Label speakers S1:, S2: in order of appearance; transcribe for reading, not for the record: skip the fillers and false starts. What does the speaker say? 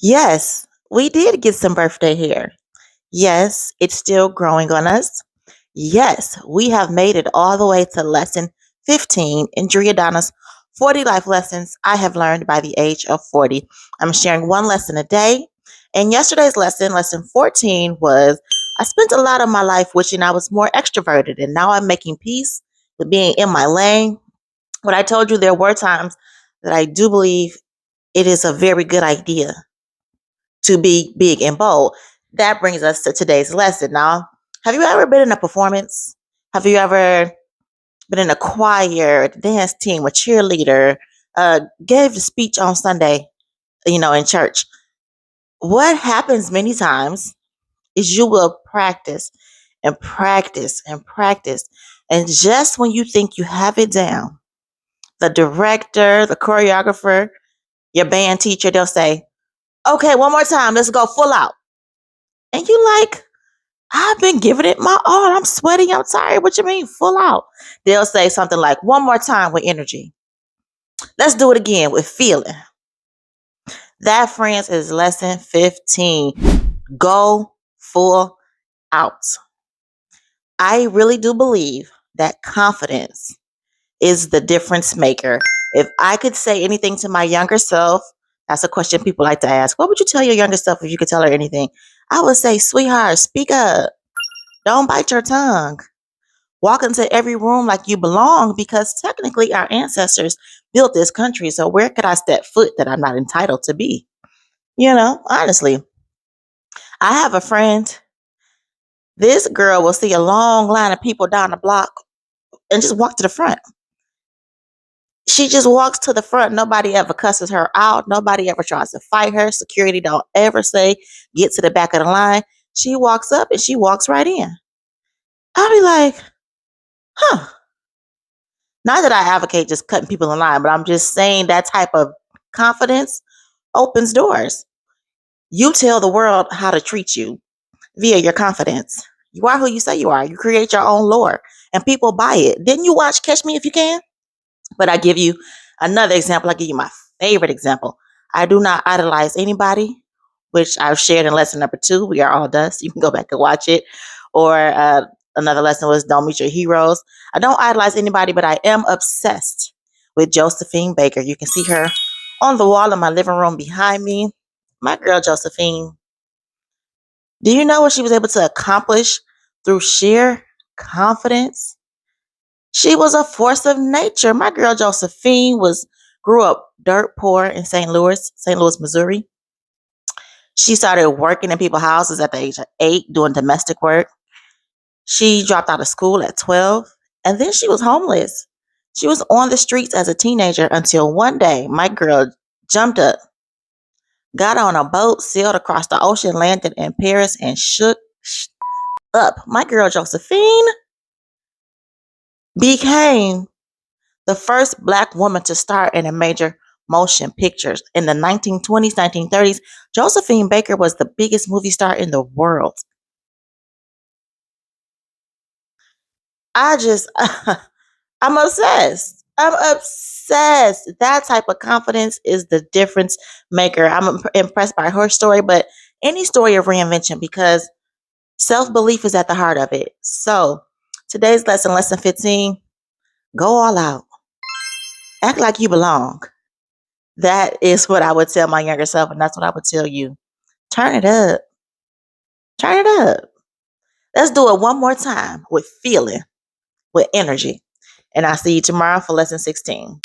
S1: Yes, we did get some birthday hair. Yes, it's still growing on us. Yes, we have made it all the way to lesson 15 in Driadana's 40 life lessons I have learned by the age of 40. I'm sharing one lesson a day. And yesterday's lesson, lesson 14, was I spent a lot of my life wishing I was more extroverted, and now I'm making peace with being in my lane. When I told you there were times that I do believe it is a very good idea to be big and bold. That brings us to today's lesson. Now, have you ever been in a performance? Have you ever been in a choir, a dance team, a cheerleader, gave a speech on Sunday, in church? What happens many times is you will practice and practice and practice. And just when you think you have it down, the director, the choreographer, your band teacher, they'll say, okay, one more time, let's go full out. And you like, I've been giving it my all. I'm sweating. I'm tired. What you mean, full out? They'll say something like, one more time with energy. Let's do it again with feeling. That, friends, is lesson 15. Go full out. I really do believe that confidence is the difference maker. If I could say anything to my younger self, that's a question people like to ask. What would you tell your younger self if you could tell her anything? I would say, sweetheart, speak up. Don't bite your tongue. Walk into every room like you belong, because technically our ancestors built this country. So where could I step foot that I'm not entitled to be? Honestly, I have a friend. This girl will see a long line of people down the block and just walk to the front. She just walks to the front. Nobody ever cusses her out. Nobody ever tries to fight her. Security don't ever say, get to the back of the line. She walks up and she walks right in. I'll be like, huh. Not that I advocate just cutting people in line, but I'm just saying that type of confidence opens doors. You tell the world how to treat you via your confidence. You are who you say you are. You create your own lore and people buy it. Didn't you watch Catch Me If You Can? But I give you another example. I give you my favorite example. I do not idolize anybody, which I've shared in lesson number 2. We are all dust. You can go back and watch it. Or another lesson was don't meet your heroes. I don't idolize anybody, but I am obsessed with Josephine Baker. You can see her on the wall in my living room behind me. My girl Josephine. Do you know what she was able to accomplish through sheer confidence? She was a force of nature. My girl Josephine grew up dirt poor in St. Louis, Missouri. She started working in people's houses at the age of 8, doing domestic work. She dropped out of school at 12, and then she was homeless. She was on the streets as a teenager until one day my girl jumped up, got on a boat, sailed across the ocean, landed in Paris, and shook up. My girl Josephine became the first Black woman to star in a major motion pictures. In the 1920s, 1930s, Josephine Baker was the biggest movie star in the world. I just, I'm obsessed. I'm obsessed. That type of confidence is the difference maker. I'm impressed by her story, but any story of reinvention, because self belief is at the heart of it. So, today's lesson, lesson 15, go all out. Act like you belong. That is what I would tell my younger self, and that's what I would tell you. Turn it up. Turn it up. Let's do it one more time with feeling, with energy. And I'll see you tomorrow for lesson 16.